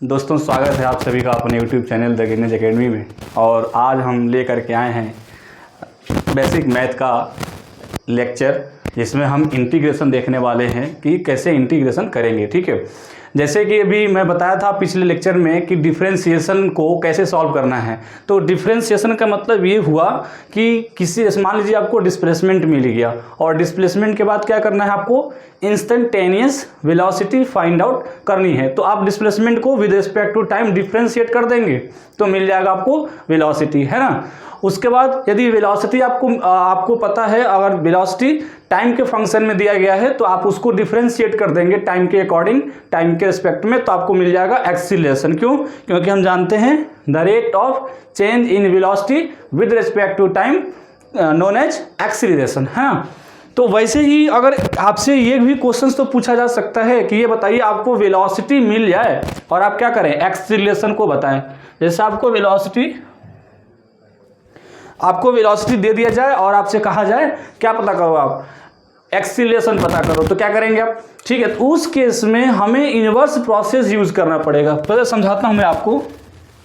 दोस्तों, स्वागत है आप सभी का अपने YouTube channel the Guinness academy में। और आज हम लेकर के आए हैं बेसिक मैथ का लेक्चर, जिसमें हम इंटीग्रेशन देखने वाले हैं कि कैसे इंटीग्रेशन करेंगे। ठीक है, जैसे कि अभी मैं बताया था पिछले लेक्चर में कि डिफरेंशिएशन को कैसे सॉल्व करना है। तो डिफरेंशिएशन का मतलब ये हुआ कि किसी, मान लीजिए आपको डिस्प्लेसमेंट मिल गया और डिस्प्लेसमेंट के बाद क्या करना है, आपको इंस्टेंटेनियस वेलोसिटी फाइंड आउट करनी है। तो आप डिस्प्लेसमेंट को with respect to time differentiate कर देंगे तो मिल जाएगा आपको वेलोसिटी, है ना। उसके बाद यदि वेलोसिटी आपको पता है, अगर वेलोसिटी टाइम के फंक्शन में दिया गया है तो आप उसको डिफरेंशिएट कर देंगे टाइम के अकॉर्डिंग, टाइम के रिस्पेक्ट में, तो आपको मिल जाएगा एक्सीलरेशन। क्यों? क्योंकि हम जानते हैं the rate of change in velocity with respect to time known as acceleration, है ना। तो वैसे ही अगर आपसे ये भी क्वेश्चन तो पूछा जा सकता है कि ये बताइए आपको वेलोसिटी मिल जाए और आप क्या करें, एक्सीलरेशन को बताएं। जैसे आपको वेलोसिटी दे दिया जाए और आपसे कहा जाए क्या पता करो, आप एक्सीलरेशन पता करो, तो क्या करेंगे आप? ठीक है, तो उस केस में हमें इन्वर्स प्रोसेस यूज करना पड़ेगा। पहले समझाता हूं मैं आपको।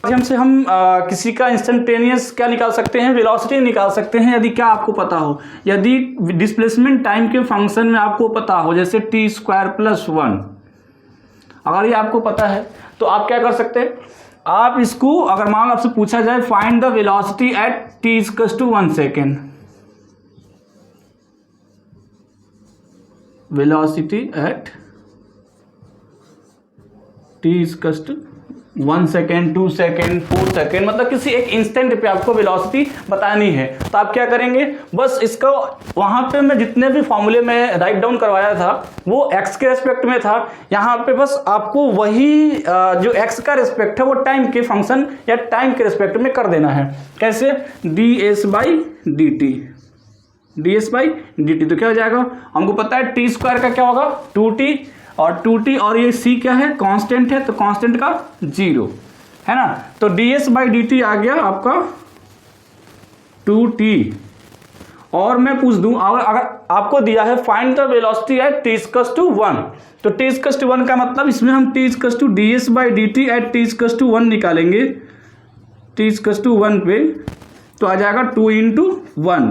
माध्यम से हम किसी का इंस्टेंटेनियस क्या निकाल सकते हैं, वेलोसिटी निकाल सकते हैं, यदि क्या आपको पता हो, यदि डिस्प्लेसमेंट टाइम के फंक्शन में आपको पता हो, जैसे t²+1, अगर ये आपको पता है तो आप क्या कर सकते हैं, आप इसको, अगर मान लो आपसे पूछा जाए find the velocity eight t=1 second, velocity at t=1 second, 2 second, 4 second, मतलब किसी एक इंस्टेंट पे आपको वेलोसिटी बतानी है, तो आप क्या करेंगे, बस इसको वहां पे मैं जितने भी फॉर्मूले में राइट डाउन करवाया था वो x के रेस्पेक्ट में था। यहाँ पे बस आपको वही जो x का रेस्पेक्ट है वो टाइम के फंक्शन या टाइम के रेस्पेक्ट में कर देना है। कैसे? ds/dt, तो क्या हो जाएगा, हमको पता है t² का क्या होगा 2t, और 2t और ये c क्या है, कांस्टेंट है, तो कांस्टेंट का 0, है ना। तो ds/dt आ गया आपका 2t। और मैं पूछ दूं, अगर आपको दिया है find the velocity eight t=1, तो t=1 का मतलब इसमें हम t=ds/dt एट t=1 निकालेंगे, t=1 पे तो आ जाएगा 2 × 1,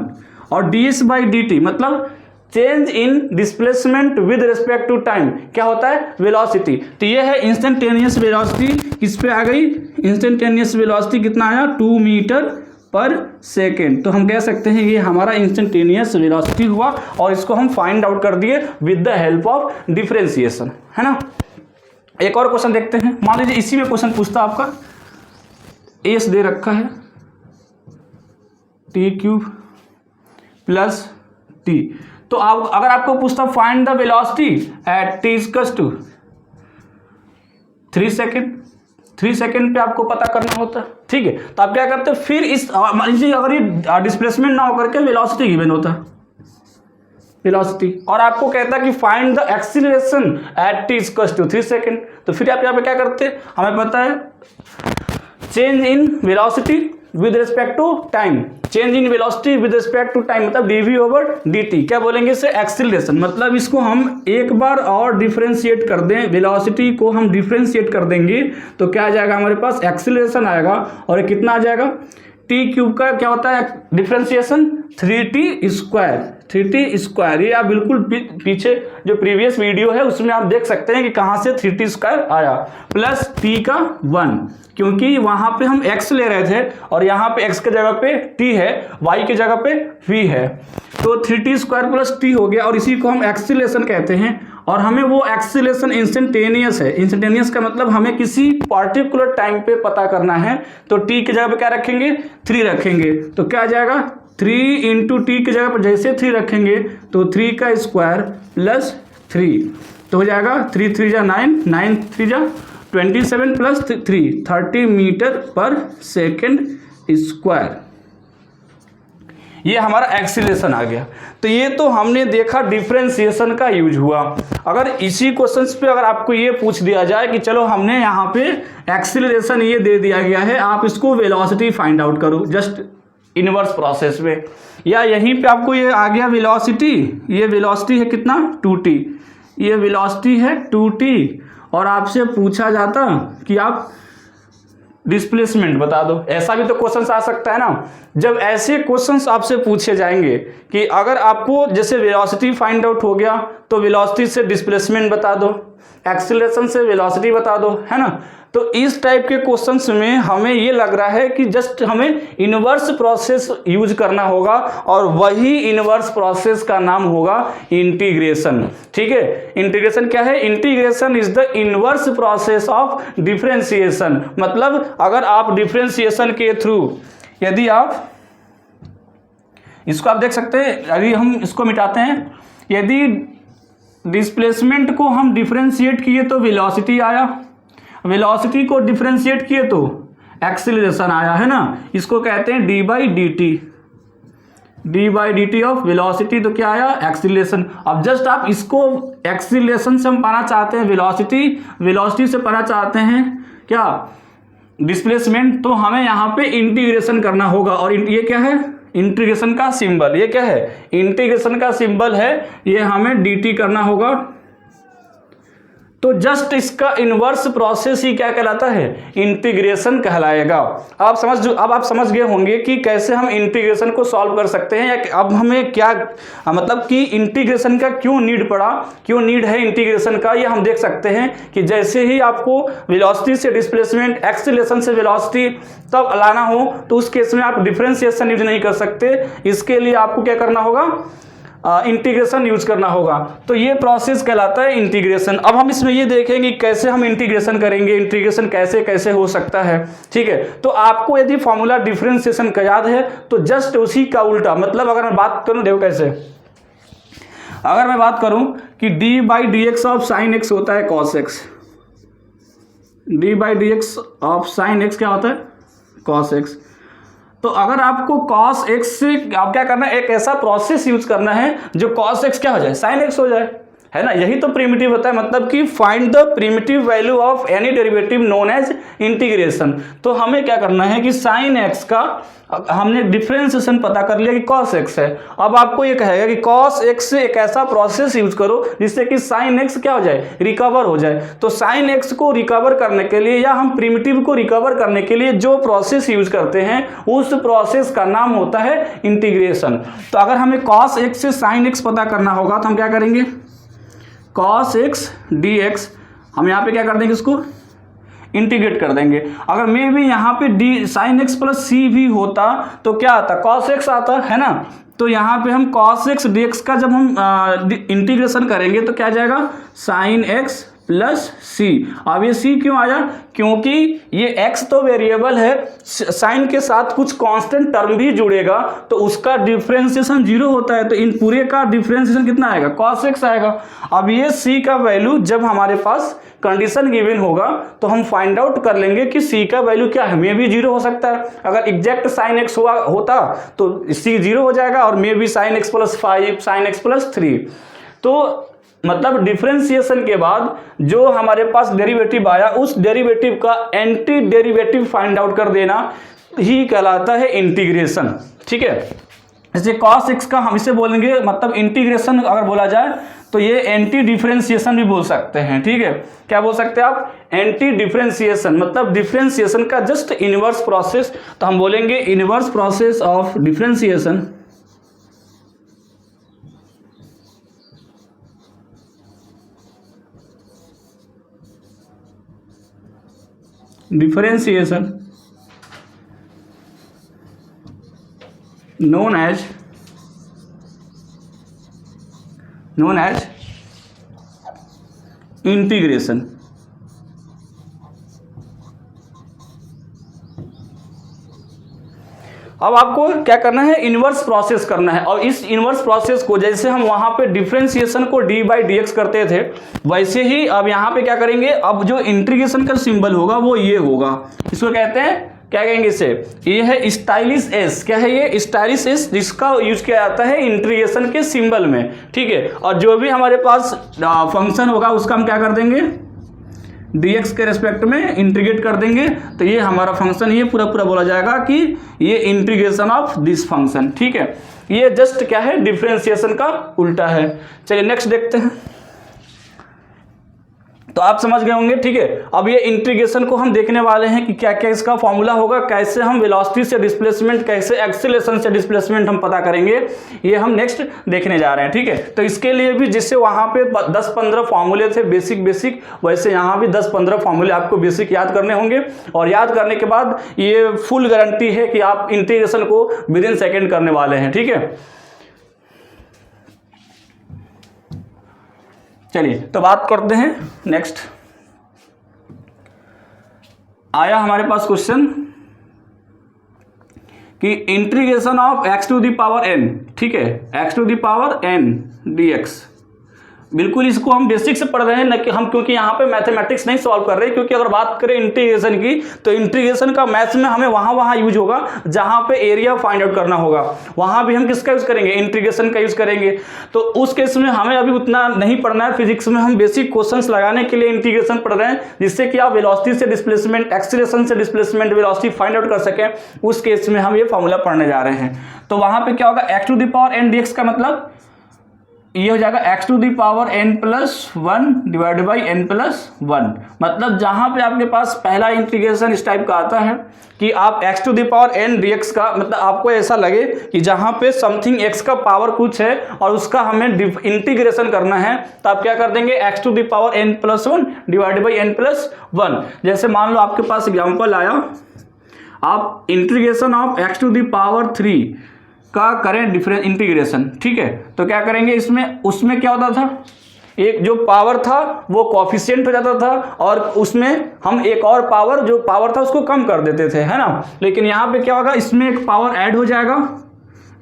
और ds/dt मतलब change in displacement with respect to time क्या होता है, वेलोसिटी। तो ये है इंस्टेंटेनियस वेलोसिटी, किस पे आ गई, इंस्टेंटेनियस वेलोसिटी कितना आया, 2 मीटर पर सेकेंड। तो हम कह सकते हैं ये हमारा इंस्टेंटेनियस वेलोसिटी हुआ, और इसको हम फाइंड आउट कर दिए with the help of differentiation, है ना। एक और क्वेश्चन देखते हैं। मान लीजिए इसी में क्वेश्चन पूछता आपका, एस दे रखा है t³ + t, तो आप, अगर आपको पूछता find the velocity eight t=3 second, 3 second पे आपको पता करना होता है। ठीक है, तो आप क्या करते हैं, फिर इस, मान लीजिए अगर ये डिस्प्लेसमेंट ना होकर के वेलोसिटी गिवन होता, वेलोसिटी, और आपको कहता है कि find the acceleration at t=3 second, तो फिर आप यहाँ पे क्या करते हैं, हमें पता है change in velocity with respect to time, change in velocity with respect to time मतलब dv/dt, क्या बोलेंगे इसे, एक्सीलरेशन। मतलब इसको हम एक बार और डिफरेंशिएट कर दें, वेलोसिटी को हम डिफरेंशिएट कर देंगे तो क्या आ जाएगा, हमारे पास एक्सीलरेशन आएगा, और ये कितना आ जाएगा, t³ का क्या होता है डिफरेंशिएशन, 3t²। ये आप बिल्कुल पीछे जो प्रीवियस वीडियो है उसमें आप देख सकते हैं कि कहाँ से 3t² आया, प्लस t⁴, क्योंकि वहां पे हम x ले रहे थे और यहाँ पे x के जगह पे t है, y के जगह पे v है, तो 3t² + t हो गया, और इसी को हम एक्सीलरेशन कहते हैं। और हमें वो एक्सीलरेशन इंस्टेंटेनियस है, इंस्टेंटेनियस का मतलब हमें किसी पर्टिकुलर टाइम पे पता करना है, तो t की जगह पे क्या रखेंगे, 3 रखेंगे, तो क्या आ जाएगा, 3 × t की जगह पर जैसे 3 रखेंगे तो 3 का स्क्वायर प्लस 3, तो हो जाएगा 3 3 × 9, 9 3 × 27 + 3, 30 मीटर पर सेकेंड स्क्वायर। ये हमारा एक्सीलरेशन आ गया। तो ये तो हमने देखा डिफरेंशिएशन का यूज हुआ। अगर इसी क्वेश्चंस पे अगर आपको ये पूछ दिया जाए कि चलो हमने यहाँ पे एक्सीलरेशन ये दे दिया गया है, आप इसको वेलोसिटी फाइंड आउट करो जस्ट इनवर्स प्रोसेस में, या यहीं पे आपको ये आ गया वेलोसिटी, ये वेलोसिटी है कितना 2t, ये वेलोसिटी है 2t, और आपसे पूछा जाता कि आप डिस्प्लेसमेंट बता दो, ऐसा भी तो क्वेश्चन आ सकता है ना। जब ऐसे क्वेश्चंस आपसे पूछे जाएंगे कि अगर आपको जैसे वेलोसिटी फाइंड आउट हो गया तो वेलोसिटी से डिस्प्लेसमेंट बता दो, एक्सीलरेशन से वेलोसिटी बता दो, है ना। तो इस टाइप के क्वेश्चंस में हमें ये लग रहा है कि जस्ट हमें इनवर्स प्रोसेस यूज करना होगा और वही इनवर्स प्रोसेस का नाम होगा इंटीग्रेशन। ठीक है, इंटीग्रेशन क्या है? Integration is the inverse process of differentiation. मतलब अगर आप डिफरेंशिएशन के थ्रू, यदि आप इसको आप देख सकते हैं, अभी हम इसको मिटाते हैं, यदि डिस्प्लेसमेंट को हम डिफरेंशिएट किए तो वेलोसिटी आया, वेलोसिटी को डिफरेंशिएट किए तो एक्सीलरेशन आया, है ना। इसको कहते हैं D by D T of velocity, तो क्या आया? एक्सीलरेशन। अब जस्ट आप इसको एक्सीलरेशन से हम पाना चाहते हैं वेलोसिटी से पाना चाहते हैं क्या? डिस्प्लेसमेंट। तो हमें यहाँ पे इंटीग्रेशन करना होगा और ये क्या है? इंटीग्रेशन का सिंबल। ये क्या है? इंटीग्रेशन का सिंबल है, ये हमें डी टी करना होगा। तो जस्ट इसका इनवर्स प्रोसेस ही क्या कहलाता है? इंटीग्रेशन कहलाएगा। अब आप समझ गए होंगे कि कैसे हम इंटीग्रेशन को सॉल्व कर सकते हैं, या अब हमें क्या मतलब कि इंटीग्रेशन का क्यों नीड है इंटीग्रेशन का, ये हम देख सकते हैं कि जैसे ही आपको वेलोसिटी से डिस्प्लेसमेंट, एक्सीलरेशन से वेलोसिटी तब लाना हो तो उस केस में आप डिफरेंशिएशन यूज नहीं कर सकते। इसके लिए आपको क्या करना होगा? इंटीग्रेशन यूज करना होगा। तो ये प्रोसेस कहलाता है इंटीग्रेशन। अब हम इसमें ये देखेंगे कैसे हम इंटीग्रेशन करेंगे, इंटीग्रेशन कैसे कैसे हो सकता है। ठीक है, तो आपको यदि फॉर्मूला डिफरेंशिएशन का याद है तो जस्ट उसी का उल्टा, मतलब अगर मैं बात करूं, देखो कैसे, अगर मैं बात करूं कि D by D x of sine x होता है cos x, D by D x of sine x क्या होता है? Cos x. तो अगर आपको cos x से आप क्या करना है? एक ऐसा प्रोसेस यूज करना है जो cos x क्या हो जाए? sin x हो जाए, है ना। यही तो प्रिमिटिव होता है, मतलब कि find the primitive value of any derivative known as integration. तो हमें क्या करना है कि sin x का हमने डिफरेंशिएशन पता कर लिया कि cos x है। अब आपको ये कहेगा कि cos x से एक ऐसा प्रोसेस यूज करो जिससे कि sin x क्या हो जाए? रिकवर हो जाए। तो sin x को रिकवर करने के लिए या हम प्रिमिटिव को रिकवर करने के लिए जो प्रोसेस यूज करते हैं उस प्रोसेस का नाम होता है इंटीग्रेशन। तो अगर हमें cos x से sin x पता करना होगा तो हम क्या करेंगे? cos x dx, हम यहाँ पे क्या कर देंगे? इसको इंटीग्रेट कर देंगे। अगर मे भी यहाँ पे डी साइन एक्स प्लस सी भी होता तो क्या आता? cos x आता, है ना। तो यहाँ पे हम cos x dx का जब हम इंटीग्रेशन करेंगे तो क्या जाएगा? साइन x प्लस सी। अब ये सी क्यों आया? क्योंकि ये x तो वेरिएबल है, साइन के साथ कुछ कांस्टेंट टर्म भी जुड़ेगा तो उसका डिफरेंशिएशन 0 होता है, तो इन पूरे का डिफरेंशिएशन कितना आएगा? cos x आएगा। अब ये c का वैल्यू जब हमारे पास कंडीशन गिवन होगा तो हम फाइंड आउट कर लेंगे कि c का वैल्यू क्या है। मे भी 0 हो सकता है, अगर एग्जैक्ट साइन x होता तो c 0 हो जाएगा और maybe sine x plus 5, sine x plus 3। तो मतलब डिफरेंशिएशन के बाद जो हमारे पास डेरिवेटिव आया उस डेरिवेटिव का एंटी डेरिवेटिव फाइंड आउट कर देना ही कहलाता है इंटीग्रेशन। ठीक है, जैसे cos x का हम इसे बोलेंगे, मतलब इंटीग्रेशन अगर बोला जाए तो ये एंटी डिफरेंशिएशन भी बोल सकते हैं। ठीक है, क्या बोल सकते हैं आप? एंटी डिफरेंशिएशन, मतलब डिफरेंशिएशन का जस्ट इनवर्स प्रोसेस। तो हम बोलेंगे inverse process of differentiation, differentiation known as integration. अब आपको क्या करना है? इनवर्स प्रोसेस करना है। और इस इनवर्स प्रोसेस को जैसे हम वहां पे डिफरेंशिएशन को डी बाई डी एक्स करते थे वैसे ही अब यहाँ पे क्या करेंगे? अब जो इंटीग्रेशन का सिंबल होगा वो ये होगा। इसको कहते हैं, क्या कहेंगे इसे? ये है स्टाइलिश एस। क्या है ये? स्टाइलिश एस, जिसका यूज किया जाता है इंटीग्रेशन के सिंबल में। ठीक है, और जो भी हमारे पास फंक्शन होगा उसका हम क्या कर देंगे? dx के रेस्पेक्ट में इंटीग्रेट कर देंगे। तो ये हमारा फंक्शन, ये पूरा पूरा बोला जाएगा कि ये इंटीग्रेशन ऑफ दिस फंक्शन। ठीक है, ये जस्ट क्या है? डिफरेंशिएशन का उल्टा है। चलिए नेक्स्ट देखते हैं। तो आप समझ गए होंगे, ठीक है। अब ये इंटीग्रेशन को हम देखने वाले हैं कि क्या क्या इसका फॉर्मूला होगा, कैसे हम वेलोसिटी से डिस्प्लेसमेंट, कैसे एक्सीलरेशन से डिस्प्लेसमेंट हम पता करेंगे, ये हम नेक्स्ट देखने जा रहे हैं, ठीक है। तो इसके लिए भी जैसे वहाँ पे 10-15 फॉर्मूले थे बेसिक, वैसे यहाँ भी 10-15 फॉर्मूले आपको बेसिक याद करने होंगे, और याद करने के बाद ये फुल गारंटी है कि आप इंटीग्रेशन को विद इन सेकेंड करने वाले हैं, ठीक है। चलिए तो बात करते हैं नेक्स्ट। आया हमारे पास क्वेश्चन कि integration of x to the power n, ठीक है, x to the power n dx। बिल्कुल इसको हम बेसिक से पढ़ रहे हैं, न कि हम, क्योंकि यहाँ पे मैथमेटिक्स नहीं सॉल्व कर रहे, क्योंकि अगर बात करें इंटीग्रेशन की तो इंटीग्रेशन का मैथ्स में हमें वहाँ यूज होगा जहाँ पे एरिया फाइंड आउट करना होगा, वहाँ भी हम किसका यूज करेंगे, इंटीग्रेशन का यूज करेंगे। तो उस केस में हमें अभी उतना नहीं पढ़ना है, फिजिक्स में हम बेसिक क्वेश्चंस लगाने के लिए इंटीग्रेशन पढ़ रहे हैं, जिससे कि आप वेलोसिटी से डिस्प्लेसमेंट, एक्सीलरेशन से डिस्प्लेसमेंट, वेलोसिटी फाइंड आउट कर सकें। उस केस में हम ये फॉर्मूला पढ़ने जा रहे हैं। तो वहाँ पे क्या होगा, x to the power n dx का मतलब ये हो जाएगा x to the power n plus 1 divide by n plus 1। मतलब जहां पे आपके पास पहला इंटीग्रेशन इस टाइप का आता है कि आप x to the power n dx का मतलब आपको ऐसा लगे कि जहां पे समथिंग x का पावर कुछ है और उसका हमें इंटीग्रेशन करना है, तो आप क्या कर देंगे, x to the power n plus 1 divide by n plus 1। जैसे मान लो आपके पास एग्जाम्पल आया, आप integration of x to the power 3 का करें डिफरेंस इंटीग्रेशन, ठीक है। तो क्या करेंगे इसमें, उसमें क्या होता था, एक जो पावर था वो कोफिशिएंट हो जाता था और उसमें हम एक और पावर, जो पावर था उसको कम कर देते थे, है ना। लेकिन यहाँ पे क्या होगा, इसमें एक पावर ऐड हो जाएगा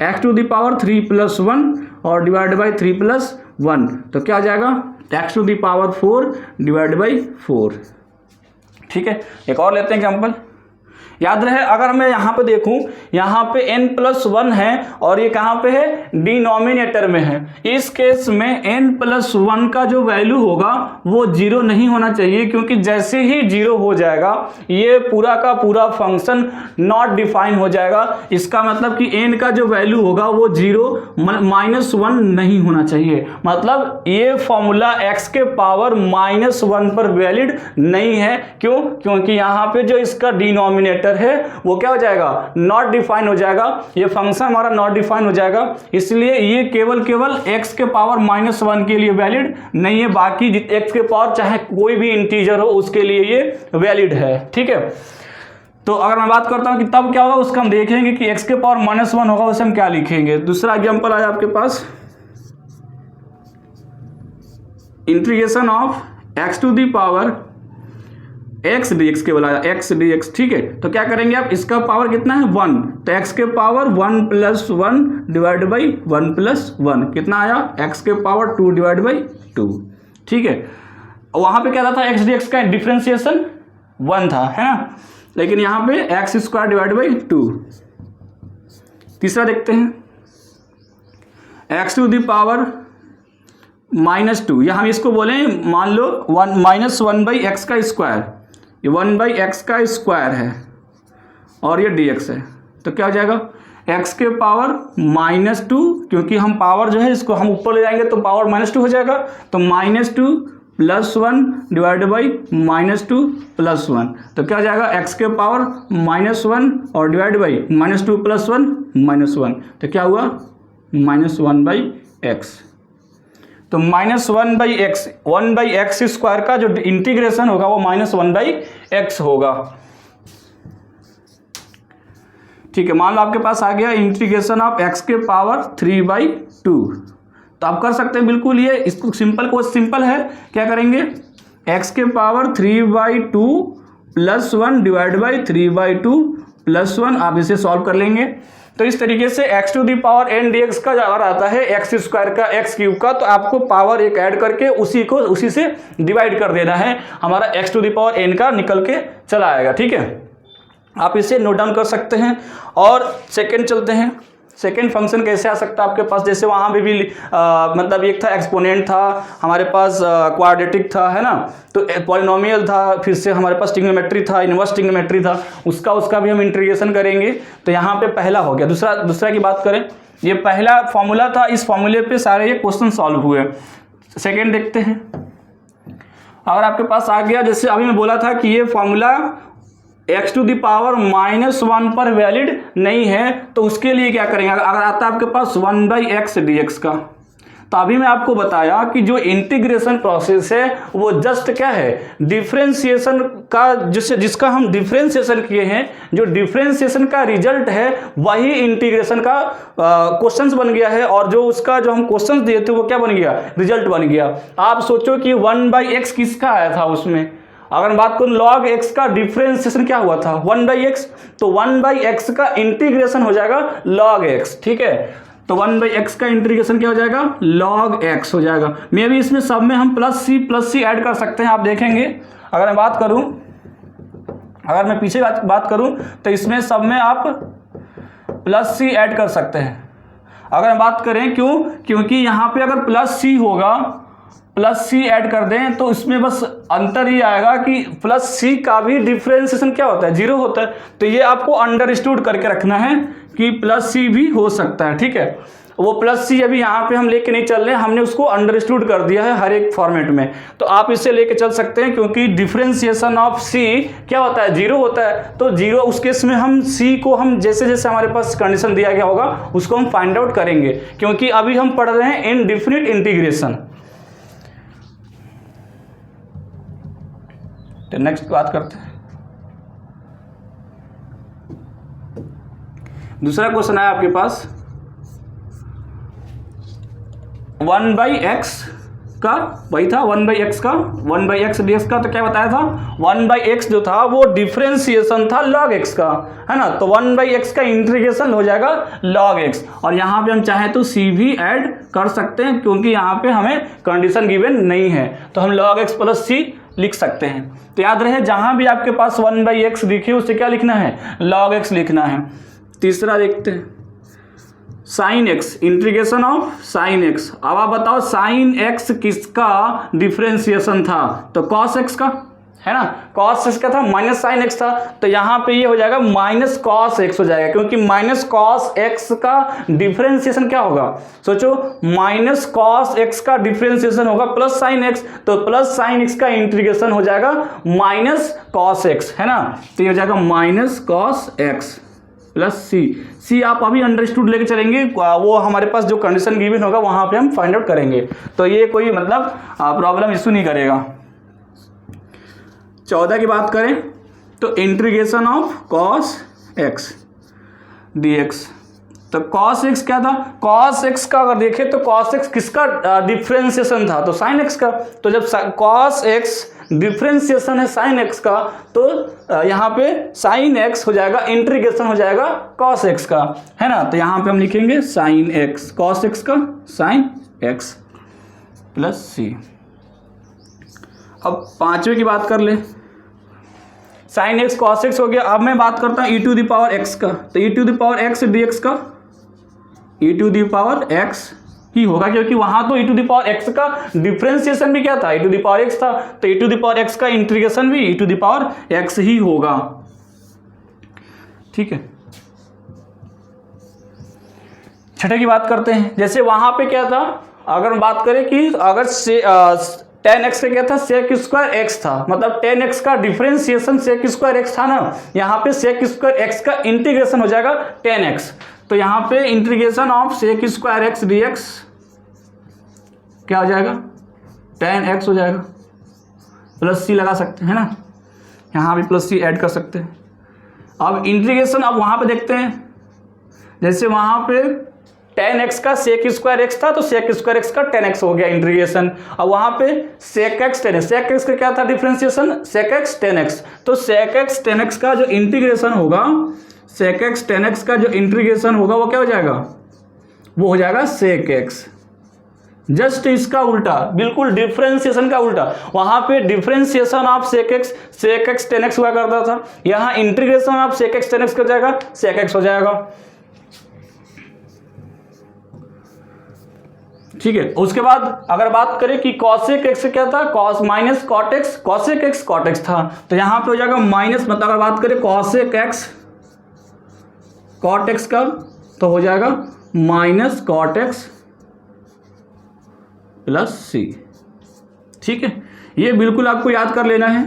x to the power 3 plus 1 और डिवाइड बाई 3 प्लस 1। तो क्या हो जाएगा, x to the power 4 divide by 4, ठीक है। एक और लेते हैं एग्जाम्पल। याद रहे, अगर मैं यहाँ पे देखूं, यहाँ पे n प्लस 1 है और ये कहाँ पे है, डिनोमिनेटर में है। इस केस में n प्लस 1 का जो वैल्यू होगा वो 0 नहीं होना चाहिए, क्योंकि जैसे ही 0 हो जाएगा ये पूरा का पूरा फंक्शन नॉट डिफाइन हो जाएगा। इसका मतलब कि n का जो वैल्यू होगा वो 0 -1 नहीं होना चाहिए। मतलब ये फॉर्मूला x के पावर -1 पर वैलिड नहीं है। क्यों, क्योंकि यहाँ पे जो इसका डिनोमिनेटर है वो क्या हो जाएगा, नॉट डिफाइन हो जाएगा, ये फंक्शन हमारा नॉट डिफाइन हो जाएगा। इसलिए ये केवल x के पावर -1 के लिए वैलिड नहीं है, बाकी x के पावर चाहे कोई भी इंटीजर हो उसके लिए ये वैलिड है, ठीक है। तो अगर मैं बात करता हूं कि तब क्या होगा, उसका हम देखेंगे कि x के पावर -1 होगा, उसे हम क्या लिखेंगे। दूसरा एग्जांपल आया आपके पास, integration of x to the power x dx के बोला x dx, ठीक है। तो क्या करेंगे आप, इसका पावर कितना है 1, तो x के power 1 plus 1 divide by 1 plus 1 कितना आया, x के पावर 2 डिवाइड बाई 2, ठीक है। वहाँ पे क्या था, x dx का डिफ्रेंसिएशन 1 था, है ना, लेकिन यहाँ पे x स्क्वायर डिवाइड बाई 2। तीसरा देखते हैं, x टू दी पावर -2, या हम इसको बोले मान लो -1 बाई एक्स का स्क्वायर, ये 1 बाई एक्स का स्क्वायर है और ये dx है। तो क्या हो जाएगा, x के पावर -2, क्योंकि हम पावर जो है इसको हम ऊपर ले जाएंगे तो पावर -2 हो जाएगा, तो -2 प्लस 1 डिवाइड बाई -2 प्लस 1। तो क्या हो जाएगा, x के पावर -1 और डिवाइड बाई -2 प्लस 1 -1। तो क्या हुआ, -1 बाई एक्स। तो -1 by x, 1 by x square का जो इंटीग्रेशन होगा वो -1 बाई एक्स होगा, ठीक है। मान लो आपके पास आ गया इंटीग्रेशन ऑफ x के पावर 3/2। तो आप कर सकते हैं बिल्कुल, ये इसको सिंपल है। क्या करेंगे, x के power 3/2 plus 1 divide by 3/2 plus 1, आप इसे सॉल्व कर लेंगे। तो इस तरीके से x to the power n dx का अगर आता है x स्क्वायर का x क्यूब का, तो आपको पावर एक ऐड करके उसी से डिवाइड कर देना है, हमारा x to the power n का निकल के चला आएगा, ठीक है। आप इसे नोट डाउन कर सकते हैं। और सेकंड चलते हैं, सेकेंड फंक्शन कैसे आ सकता है आपके पास, जैसे वहाँ पे भी मतलब एक था एक्सपोनेंट था हमारे पास, क्वाड्रेटिक था, है ना, तो पॉलिनोमियल था, फिर से हमारे पास ट्रिग्नोमेट्री था, इनवर्स ट्रिग्नोमेट्री था, उसका भी हम इंटीग्रेशन करेंगे। तो यहाँ पे पहला हो गया। दूसरा की बात करें, ये पहला फॉर्मूला था, इस फॉर्मूले पे सारे ये क्वेश्चन सॉल्व हुए। सेकेंड देखते हैं, अगर आपके पास आ गया, जैसे अभी मैं बोला था कि ये formula x to the power -1 पर वैलिड नहीं है, तो उसके लिए क्या करेंगे, अगर आता है आपके पास 1/x dx का, तो अभी मैं आपको बताया कि जो इंटीग्रेशन प्रोसेस है वो जस्ट क्या है, डिफरेंशिएशन का, जिसका हम डिफरेंशिएशन किए हैं, जो डिफरेंशिएशन का रिजल्ट है वही इंटीग्रेशन का क्वेश्चंस बन गया है, और जो उसका जो हम क्वेश्चंस दिए थे वो क्या बन गया, रिजल्ट बन गया। आप सोचो कि 1/x किसका आया था उसमें, अगर बात करूं log x का डिफरेंशिएशन क्या हुआ था 1/x, तो 1/x का इंटीग्रेशन हो जाएगा log x, ठीक है। तो 1/x का इंटीग्रेशन क्या हो जाएगा, log x हो जाएगा। मे भी इसमें सब में हम प्लस सी ऐड कर सकते हैं, आप देखेंगे। अगर मैं बात करूं, अगर मैं पीछे बात करूं तो इसमें सब में आप प्लस सी ऐड कर सकते हैं। अगर हम बात करें क्योंकि यहाँ पे अगर प्लस सी होगा, प्लस सी ऐड कर दें तो इसमें बस अंतर ही आएगा कि प्लस सी का भी डिफरेंशिएशन क्या होता है, 0 होता है। तो ये आपको अंडरस्टूड करके रखना है कि प्लस सी भी हो सकता है, ठीक है। वो प्लस सी अभी यहाँ पे हम लेके नहीं चल रहे हैं, हमने उसको अंडरस्टूड कर दिया है हर एक फॉर्मेट में, तो आप इसे लेके चल सकते हैं। क्योंकि डिफरेंशिएशन ऑफ सी क्या होता है, 0 होता है, तो 0 उस केस में हम सी को हम जैसे जैसे हमारे पास कंडीशन दिया गया होगा उसको हम फाइंड आउट करेंगे, क्योंकि अभी हम पढ़ रहे हैं इनडिफिनिट इंटीग्रेशन। तो नेक्स्ट बात करते हैं, दूसरा क्वेश्चन है आपके पास 1/x का, वही था 1/x का, 1/x dx का। तो क्या बताया था, 1/x जो था वो डिफरेंशिएशन था log x का, है ना। तो 1/x का इंटीग्रेशन हो जाएगा log x, और यहाँ पे हम चाहे तो c भी ऐड कर सकते हैं, क्योंकि यहाँ पे हमें कंडीशन गिवन नहीं है, तो हम log x प्लस c लिख सकते हैं। तो याद रहे जहां भी आपके पास 1/x दिखे उसे क्या लिखना है, log x लिखना है। तीसरा देखते हैं sine x, integration of sine x। अब आप बताओ साइन x किसका डिफरेंशिएशन था, तो cos x का, है ना। cos x का था, माइनस साइन x था, तो यहाँ पे ये हो जाएगा माइनस cos x हो जाएगा, क्योंकि माइनस cos x का डिफरेंशिएशन क्या होगा, सोचो, माइनस cos x का डिफरेंशिएशन होगा प्लस साइन x, तो प्लस साइन x का इंटीग्रेशन हो जाएगा माइनस cos x, है ना। तो ये हो जाएगा माइनस cos x प्लस सी आप अभी अंडरस्टूड लेके चलेंगे, वो हमारे पास जो कंडीशन गिवन होगा वहां पे हम फाइंड आउट करेंगे, तो ये कोई मतलब प्रॉब्लम इशू नहीं करेगा। 14 की बात करें तो integration of cos x dx। तो cos x क्या था, cos x का अगर देखें तो cos x किसका डिफरेंशिएशन था, तो sin x का। तो जब cos x डिफरेंशिएशन है sin x का, तो यहाँ पे sin x हो जाएगा, इंटीग्रेशन हो जाएगा cos x का, है ना। तो यहाँ पे हम लिखेंगे sin x, cos x का sin x प्लस c। अब पांचवें की बात कर ले, sin x cos x हो गया। अब मैं बात करता हूँ e to the power x का, तो e to the power x dx का, e to the power x ही होगा, क्योंकि वहां तो e to the power x का डिफरेंशिएशन भी क्या था, e to the power x था, तो e to the power x का इंटीग्रेशन भी e to the power x ही होगा, ठीक है। छठे की बात करते हैं, जैसे वहां पे क्या था, अगर बात करें कि अगर से tan x का क्या था, sec स्क्वायर x था, मतलब tan x का डिफरेंशिएशन sec स्क्वायर x था ना, यहाँ पे sec स्क्वायर x का इंटीग्रेशन हो जाएगा tan x। तो यहाँ पे integration of sec square x dx क्या हो जाएगा, tan x हो जाएगा, प्लस c लगा सकते हैं ना, यहाँ भी प्लस c ऐड कर सकते हैं। अब इंटीग्रेशन अब वहाँ पे देखते हैं, जैसे वहाँ पे tan x का sec स्क्वायर x था, तो sec स्क्वायर x का tan x हो गया इंटीग्रेशन। अब वहाँ पे sec x tan x, sec x का क्या था differentiation, sec x tan x, तो sec x tan x का जो इंटीग्रेशन होगा, sec x tan x का जो इंटीग्रेशन होगा वो क्या हो जाएगा, वो हो जाएगा sec x। जस्ट इसका उल्टा, बिल्कुल डिफरेंशिएशन का उल्टा, वहां पे differentiation of sec x tan x हुआ करता था, यहाँ integration of sec x tan x कर जाएगा sec x हो जाएगा, ठीक है। उसके बाद अगर बात करें कि cosec x क्या था, cos minus cot x, cosec x cot x था, तो यहाँ पे हो जाएगा माइनस, मतलब अगर बात करें cosec x cot x का, तो हो जाएगा minus cot x plus c, ठीक है। ये बिल्कुल आपको याद कर लेना है।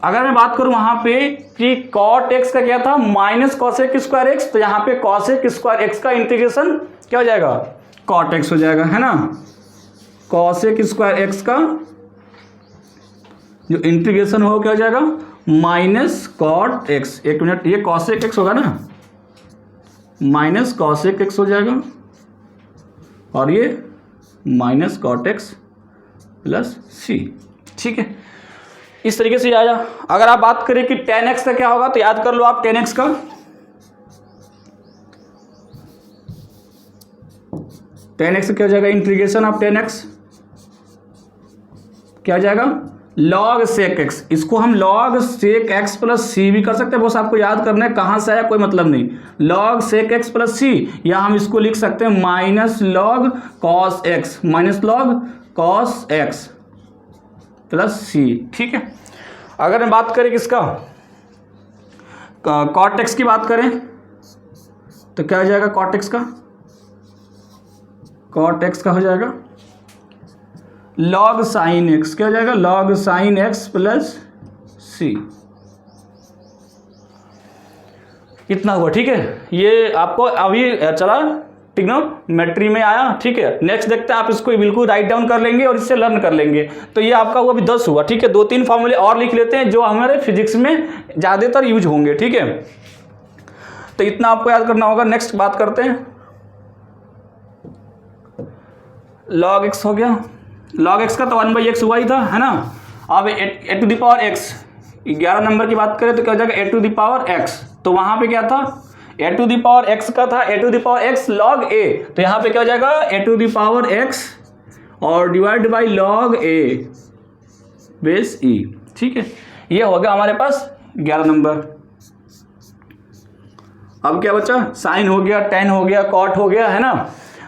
अगर मैं बात करूं वहां पे कि cot x का क्या था माइनस cosec स्क्वायर एक्स, तो यहाँ पे cosec स्क्वायर एक्स का इंटीग्रेशन क्या हो जाएगा cot x हो जाएगा, है ना। cosec स्क्वायर एक्स का जो इंटीग्रेशन हो क्या हो जाएगा माइनस cot x। एक मिनट, ये cosec x होगा ना, माइनस cosec x हो जाएगा और ये minus cot x plus c, ठीक है। इस तरीके से आया। अगर आप बात करें कि tan x का क्या होगा तो याद कर लो आप tan x का, tan x क्या हो जाएगा इंटीग्रेशन ऑफ tan x क्या हो जाएगा log sec x। इसको हम log sec x plus c भी कर सकते हैं, बस आपको याद करना है कहाँ से आया कोई मतलब नहीं। log sec x plus c, या हम इसको लिख सकते हैं minus log cos x, minus log cos x plus c, ठीक है। अगर हम बात करें किसका cot x की बात करें तो क्या हो जाएगा cot x का, cot x का हो जाएगा log sin x, क्या हो जाएगा log sin x plus c, कितना हुआ, ठीक है। ये आपको अभी चला ट्रिग्नोमेट्री में आया, ठीक है। नेक्स्ट देखते हैं, आप इसको बिल्कुल राइट डाउन कर लेंगे और इससे लर्न कर लेंगे। तो ये आपका हुआ अभी 10 हुआ, ठीक है। 2-3 फॉर्मूले और लिख लेते हैं जो हमारे फिजिक्स में ज़्यादातर यूज होंगे, ठीक है। तो इतना आपको याद करना होगा। नेक्स्ट बात करते हैं, log x हो गया, log x का तो 1/x हुआ ही था, है ना। अब a to the power x 11 number की बात करें तो क्या हो जाएगा a to the power x, तो वहां पे क्या था a to the power x का था a to the power x log a, तो यहाँ पे क्या हो जाएगा a to the power x और divide by log a base e, ठीक है। ये हो गया हमारे पास 11 नंबर। अब क्या बचा, साइन हो गया, tan हो गया, cot हो गया, है ना।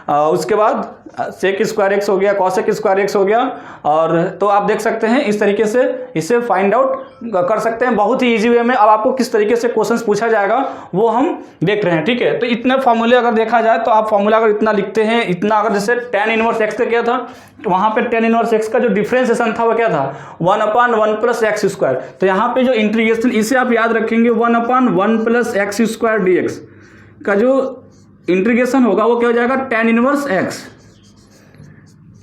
उसके बाद सेक स्क्वायर एक्स हो गया, कॉसेक स्क्वायर एक्स हो गया। और तो आप देख सकते हैं इस तरीके से इसे फाइंड आउट कर सकते हैं बहुत ही इजी वे में। अब आपको किस तरीके से क्वेश्चंस पूछा जाएगा वो हम देख रहे हैं, ठीक है। तो इतने फॉर्मूले अगर देखा जाए तो आप फॉर्मूला अगर इतना लिखते हैं, इतना अगर जैसे tan इनवर्स एक्स का क्या था, तो वहाँ पे tan इनवर्स एक्स का जो डिफ्रेंसिएशन था वो क्या था 1/1 प्लस एक्स स्क्वायर। तो यहाँ पे जो इंटीग्रेशन, इसे आप याद रखेंगे 1/1 plus x square d x का जो इंटीग्रेशन होगा वो क्या हो जाएगा tan inverse x,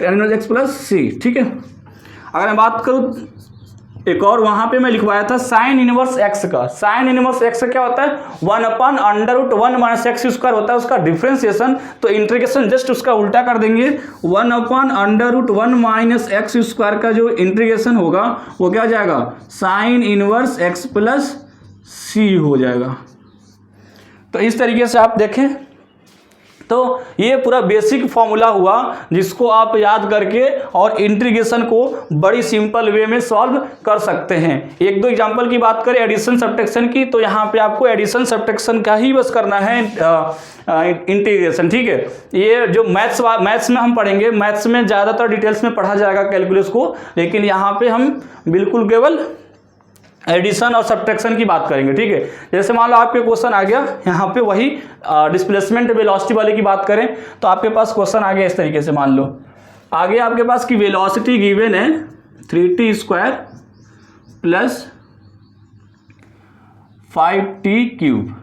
tan inverse x plus c, ठीक है। अगर मैं बात करूँ एक और, वहाँ पे मैं लिखवाया था साइन इनवर्स एक्स का। साइन इनवर्स एक्स का क्या होता है 1/√1 माइनस एक्स स्क्वायर होता है उसका डिफ्रेंसिएशन। तो इंटीग्रेशन जस्ट उसका उल्टा कर देंगे, 1/√1 माइनस एक्स स्क्वायर का जो इंटीग्रेशन होगा वो क्या हो जाएगा साइन इनवर्स एक्स प्लस सी हो जाएगा। तो इस तरीके से आप देखें तो ये पूरा बेसिक फॉर्मूला हुआ जिसको आप याद करके और इंटीग्रेशन को बड़ी सिंपल वे में सॉल्व कर सकते हैं। एक दो एग्जांपल की बात करें एडिशन सब्ट्रैक्शन की, तो यहाँ पे आपको एडिशन सब्ट्रैक्शन का ही बस करना है इंटीग्रेशन, ठीक है। ये जो मैथ्स में हम पढ़ेंगे, मैथ्स में ज़्यादातर डिटेल्स में पढ़ा जाएगा कैलकुलस को, लेकिन यहाँ पे हम बिल्कुल केवल एडिशन और सब्ट्रैक्शन की बात करेंगे, ठीक है। जैसे मान लो आपके क्वेश्चन आ गया यहाँ पे वही डिस्प्लेसमेंट वेलोसिटी वाले की बात करें तो आपके पास क्वेश्चन आ गया इस तरीके से, मान लो आ गया आपके पास कि वेलोसिटी गिवन है 3t square plus 5t cube,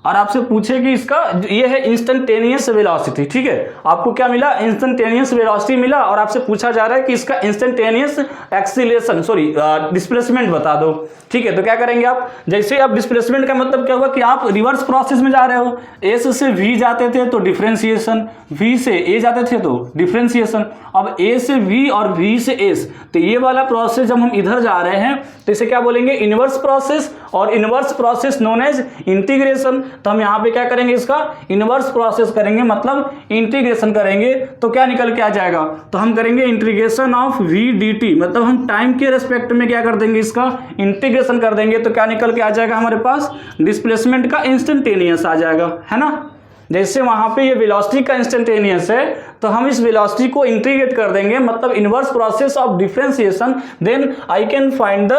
और आपसे पूछे कि इसका ये है इंस्टेंटेनियस वेलोसिटी, ठीक है। आपको क्या मिला इंस्टेंटेनियस वेलोसिटी मिला, और आपसे पूछा जा रहा है कि इसका इंस्टेंटेनियस एक्सीलरेशन डिस्प्लेसमेंट बता दो, ठीक है। तो क्या करेंगे आप, जैसे आप डिस्प्लेसमेंट का मतलब क्या हुआ कि आप रिवर्स प्रोसेस में जा रहे हो, एस से वी जाते थे तो डिफ्रेंसिएशन, वी से ए जाते थे तो डिफ्रेंसिएशन, अब ए से वी और वी से एस, तो ये वाला प्रोसेस जब हम इधर जा रहे हैं तो इसे क्या बोलेंगे इनवर्स प्रोसेस, और inverse process known as integration. तो हम यहाँ पे क्या करेंगे इसका इनवर्स प्रोसेस करेंगे, मतलब इंटीग्रेशन करेंगे, तो क्या निकल के आ जाएगा, तो हम करेंगे integration of V D T, मतलब हम टाइम के रेस्पेक्ट में क्या कर देंगे इसका इंटीग्रेशन कर देंगे, तो क्या निकल के आ जाएगा हमारे पास डिस्प्लेसमेंट का इंस्टेंटेनियस आ जाएगा, है ना। जैसे वहाँ पे ये वेलोसिटी का इंस्टेंटेनियस है तो हम इस वेलोसिटी को इंटीग्रेट कर देंगे, मतलब inverse process of differentiation, then I can find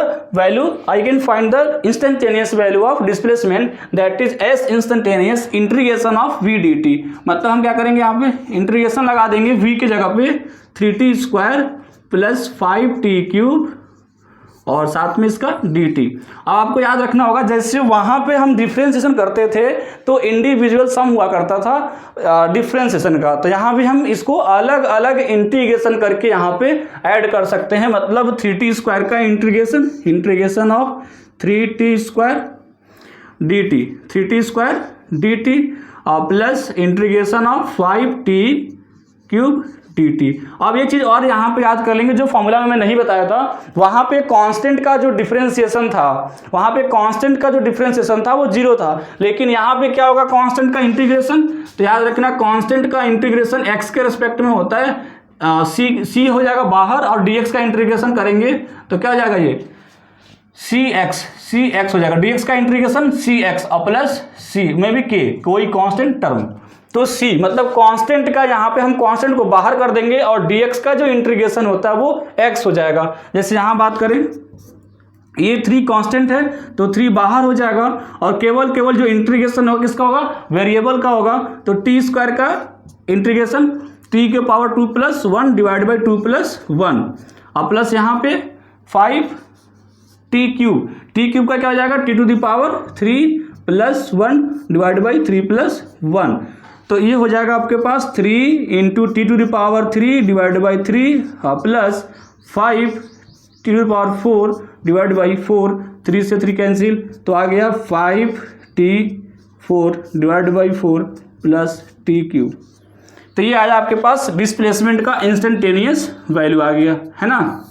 the instantaneous value of displacement that is S instantaneous integration of V D T. मतलब हम क्या करेंगे, यहाँ पे इंटीग्रेशन लगा देंगे v की जगह पे 3t² प्लस 5t³ और साथ में इसका dt। अब आपको याद रखना होगा, जैसे वहाँ पे हम डिफ्रेंशिएशन करते थे तो इंडिविजुअल सम हुआ करता था डिफ्रेंशिएशन का, तो यहाँ भी हम इसको अलग अलग इंटीग्रेशन करके यहाँ पे ऐड कर सकते हैं। मतलब 3t² का integration of 3t² dt plus integration of 5t³ dt। अब ये चीज़ और यहाँ पे याद कर लेंगे, जो फॉर्मूला में मैं नहीं बताया था, वहाँ पे कांस्टेंट का जो डिफरेंशिएशन था वो 0 था, लेकिन यहाँ पे क्या होगा, कांस्टेंट का इंटीग्रेशन। तो याद रखना कांस्टेंट का इंटीग्रेशन x के रिस्पेक्ट में होता है, c हो जाएगा बाहर और dx का इंटीग्रेशन करेंगे तो क्या हो जाएगा, ये cx हो जाएगा, dx का इंटीग्रेशन cx और प्लस c में भी k कोई कांस्टेंट टर्म, तो c मतलब कांस्टेंट का यहाँ पे हम कांस्टेंट को बाहर कर देंगे और dx का जो इंटीग्रेशन होता है वो x हो जाएगा। जैसे यहाँ बात करें, ये 3 कांस्टेंट है तो 3 बाहर हो जाएगा और केवल जो इंटीग्रेशन होगा किसका होगा, वेरिएबल का होगा। तो t² का इंटीग्रेशन t के power 2 plus 1 divide by 2 plus 1 और प्लस यहाँ पे 5t³ का क्या हो जाएगा, t to the power 3 plus 1 divide by 3 plus 1। तो ये हो जाएगा आपके पास 3 into T to the power 3 divide by 3 plus 5 T to the power 4 divide by 4, 3 से 3 कैंसिल तो आ गया 5t4 divide by 4 plus t³। तो ये आया आपके पास डिस्प्लेसमेंट का इंस्टेंटेनियस वैल्यू आ गया है ना।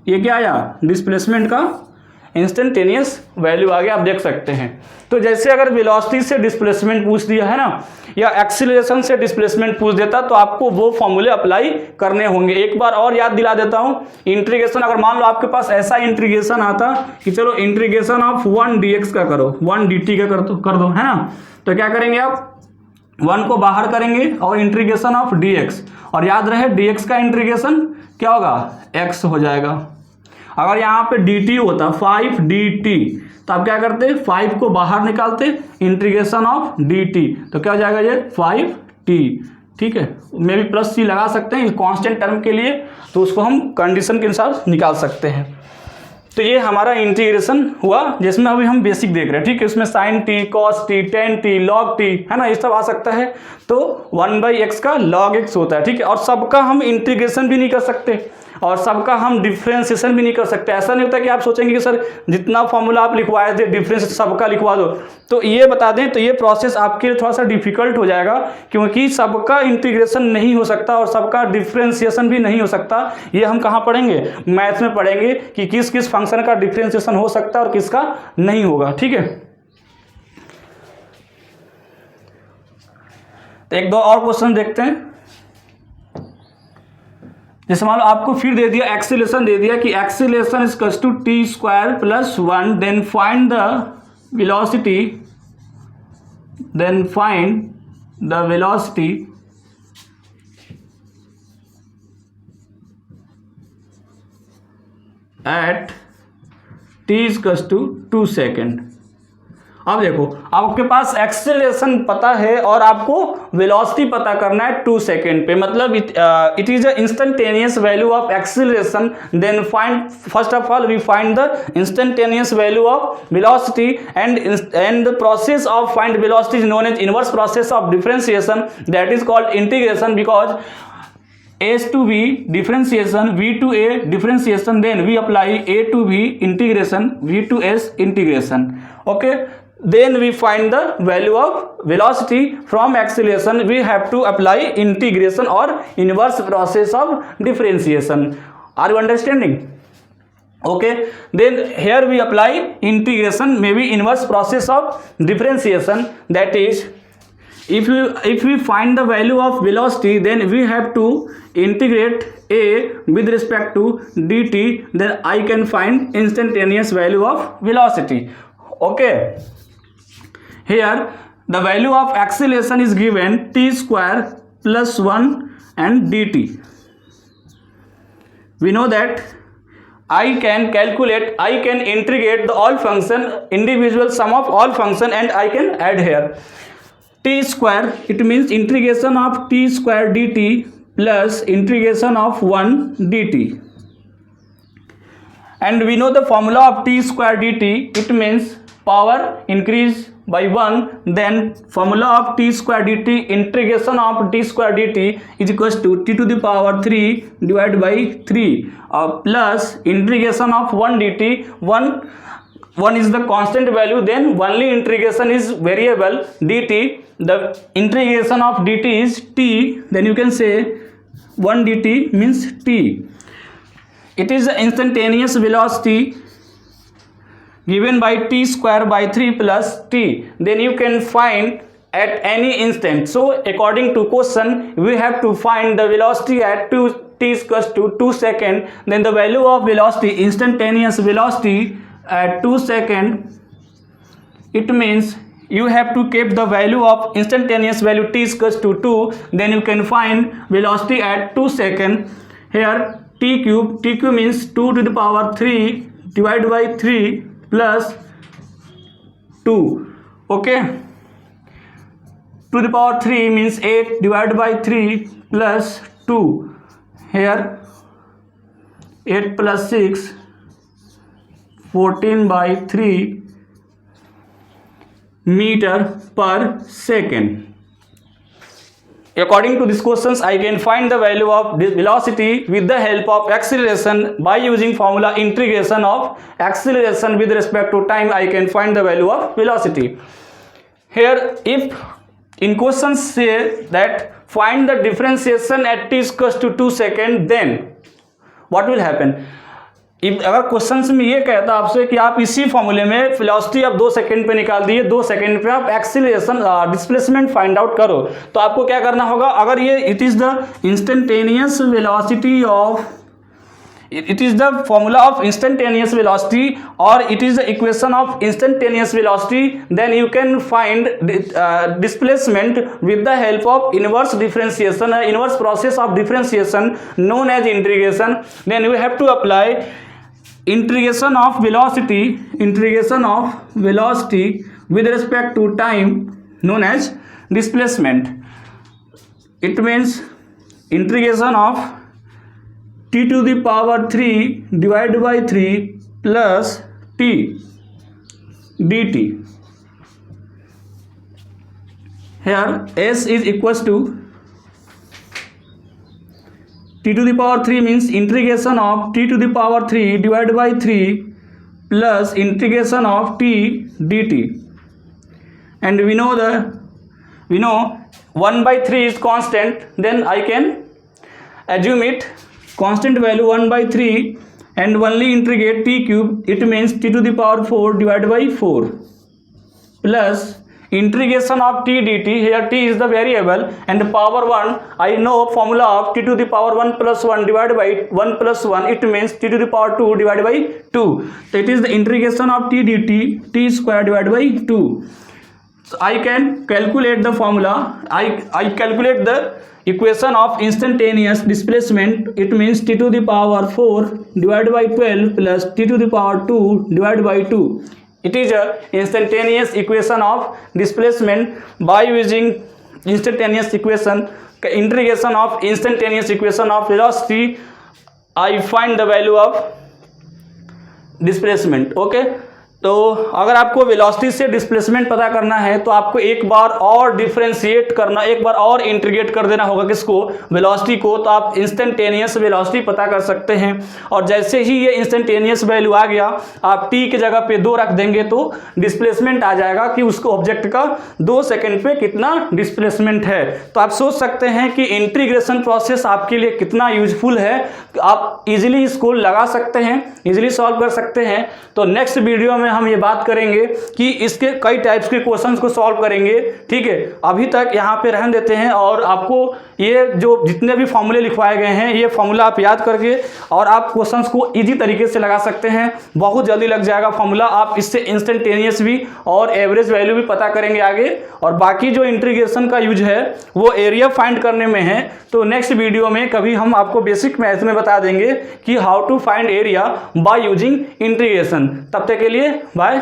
ये क्या आया, डिस्प्लेसमेंट का इंस्टेंटेनियस वैल्यू आ गया, आप देख सकते हैं। तो जैसे अगर वेलोसिटी से डिस्प्लेसमेंट पूछ दिया है ना, या एक्सीलरेशन से डिस्प्लेसमेंट पूछ देता तो आपको वो फॉर्मूले अप्लाई करने होंगे। एक बार और याद दिला देता हूँ, इंटीग्रेशन अगर मान लो आपके पास ऐसा इंटीग्रेशन आता कि चलो इंटीग्रेशन ऑफ 1 dx का करो, 1 dt का कर दो है ना, तो क्या करेंगे आप 1 को बाहर करेंगे और इंटीग्रेशन ऑफ dx, और याद रहे dx का इंटीग्रेशन क्या होगा, x हो जाएगा। अगर यहाँ पे dt होता 5dt तो आप क्या करते, 5 को बाहर निकालते, इंटीग्रेशन ऑफ dt तो क्या हो जाएगा ये 5t। ठीक है, मे भी प्लस c लगा सकते हैं कांस्टेंट टर्म के लिए, तो उसको हम कंडीशन के अनुसार निकाल सकते हैं। तो ये हमारा इंटीग्रेशन हुआ जिसमें अभी हम बेसिक देख रहे हैं। ठीक है, इसमें sin t cos t tan t log t है ना, ये सब आ सकता है। तो 1/x का log x होता है। ठीक है, और सबका हम इंटीग्रेशन भी नहीं कर सकते और सबका हम डिफ्रेंशिएशन भी नहीं कर सकते। ऐसा नहीं होता कि आप सोचेंगे कि सर जितना फॉर्मूला आप लिखवाए थे डिफरेंस सबका लिखवा दो, तो ये बता दें तो ये प्रोसेस आपके लिए थोड़ा सा डिफिकल्ट हो जाएगा, क्योंकि सबका इंटीग्रेशन नहीं हो सकता और सबका डिफ्रेंशिएशन भी नहीं हो सकता। ये हम कहाँ पढ़ेंगे, मैथ में पढ़ेंगे कि किस किस फंक्शन का डिफ्रेंशिएशन हो सकता है और किसका नहीं होगा। ठीक है, तो एक दो और क्वेश्चन देखते हैं। जैसे मान लो आपको फिर दे दिया एक्सीलरेशन, दे दिया कि acceleration is equals to t² plus 1, then find the velocity at t is equals to 2 second. अब देखो आपके पास एक्सेलरेशन पता है और आपको वेलोसिटी पता करना है 2 सेकेंड पे, मतलब it is a instantaneous value of acceleration, then find first of all we find the instantaneous value of velocity and the process of find velocity is known as inverse process of differentiation, that is called integration, because S to V differentiation, V to A differentiation, then we apply A to V integration, V to S integration. Okay, then we find the value of velocity from acceleration. We have to apply integration or inverse process of differentiation. Are you understanding? Okay, then here we apply integration, maybe inverse process of differentiation, that is if we find the value of velocity, then we have to integrate A with respect to dt, then I can find instantaneous value of velocity. Okay, here the value of acceleration is given t square plus 1 and dt. We know that I can integrate the all function, individual sum of all function, and I can add here t square, it means integration of t square dt plus integration of 1 dt. And we know the formula of t square dt, it means power increase by 1, then formula of t square dt, integration of t square dt is equals to t to the power 3 divided by 3 plus integration of 1 dt. 1 is the constant value, then only integration is variable dt. The integration of dt is t, then you can say 1 dt means t. It is the instantaneous velocity given by t square by 3 plus t. Then you can find at any instant. So according to question, we have to find the velocity at t is equals to 2 seconds. Then the value of velocity, instantaneous velocity at 2 seconds, it means you have to keep the value of instantaneous value t is equals to 2. Then you can find velocity at 2 seconds. Here t cube means 2 to the power 3 divided by 3 plus 2. Okay, to the power 3 means 8 divided by 3 plus 2. Here 8 plus 6 14 by 3 meter per second. According to these questions, I can find the value of this velocity with the help of acceleration by using formula integration of acceleration with respect to time. I can find the value of velocity. Here, if in questions say that find the differentiation at t equals to 2 seconds, then what will happen? अगर questions में ये कहता आपसे कि आप इसी फॉर्मूले में वेलोसिटी आप 2 सेकंड पे निकाल दिए, 2 सेकंड पे आप एक्सीलरेशन डिस्प्लेसमेंट फाइंड आउट करो, तो आपको क्या करना होगा? अगर ये it is the instantaneous velocity of, it is the formula of instantaneous velocity or it is the equation of instantaneous velocity, then you can find displacement with the help of inverse differentiation, inverse process of differentiation known as integration. Then you have to apply integration of velocity with respect to time known as displacement. It means integration of t to the power 3 divided by 3 plus t dt. Here s is equals to t to the power 3 means integration of t to the power 3 divided by 3 plus integration of t dt. And we know 1 by 3 is constant, then I can assume it constant value 1 by 3 and only integrate t cube, it means t to the power 4 divided by 4 plus integration of t dt. Here t is the variable and power 1, I know formula of t to the power 1 plus 1 divided by 1 plus 1, it means t to the power 2 divided by 2. So it is the integration of t dt, t square divided by 2. So I can calculate the formula, I calculate the equation of instantaneous displacement, it means t to the power 4 divided by 12 plus t to the power 2 divided by 2. It is a instantaneous equation of displacement. By using instantaneous equation, integration of instantaneous equation of velocity, I find the value of displacement. Okay, तो अगर आपको velocity से displacement पता करना है तो आपको एक बार और डिफरेंशिएट करना, एक बार और इंटीग्रेट कर देना होगा किसको? वेलोसिटी को। तो आप इंस्टेंटेनियस वेलोसिटी पता कर सकते हैं और जैसे ही ये इंस्टेंटेनियस वैल्यू आ गया, आप टी की जगह पे 2 रख देंगे तो डिस्प्लेसमेंट आ जाएगा कि उसको ऑब्जेक्ट का 2 सेकंड पे कितना डिस्प्लेसमेंट है। तो आप सोच सकते हैं कि इंटीग्रेशन प्रोसेस आपके लिए कितना यूजफुल है। आप इजीली इसको लगा सकते हैं, इजीली सॉल्व कर सकते हैं। तो नेक्स्ट वीडियो में हम ये बात करेंगे कि इसके कई टाइप्स के क्वेश्चंस को सॉल्व करेंगे। ठीक है, अभी तक यहाँ पे रहने देते हैं और आपको ये जो जितने भी फॉर्मूले लिखवाए गए हैं ये फॉर्मूला आप याद करके और आप क्वेश्चंस को इजी तरीके से लगा सकते हैं। बहुत जल्दी लग जाएगा फॉर्मूला, आप इससे इंस्टेंटेनियस भी और एवरेज वैल्यू भी पता करेंगे आगे। और बाकी जो इंटीग्रेशन का यूज है वो एरिया फाइंड करने में है, तो नेक्स्ट वीडियो में कभी हम आपको बेसिक मैथ में बता देंगे कि how to find area by using integration. तब तक के लिए बाय।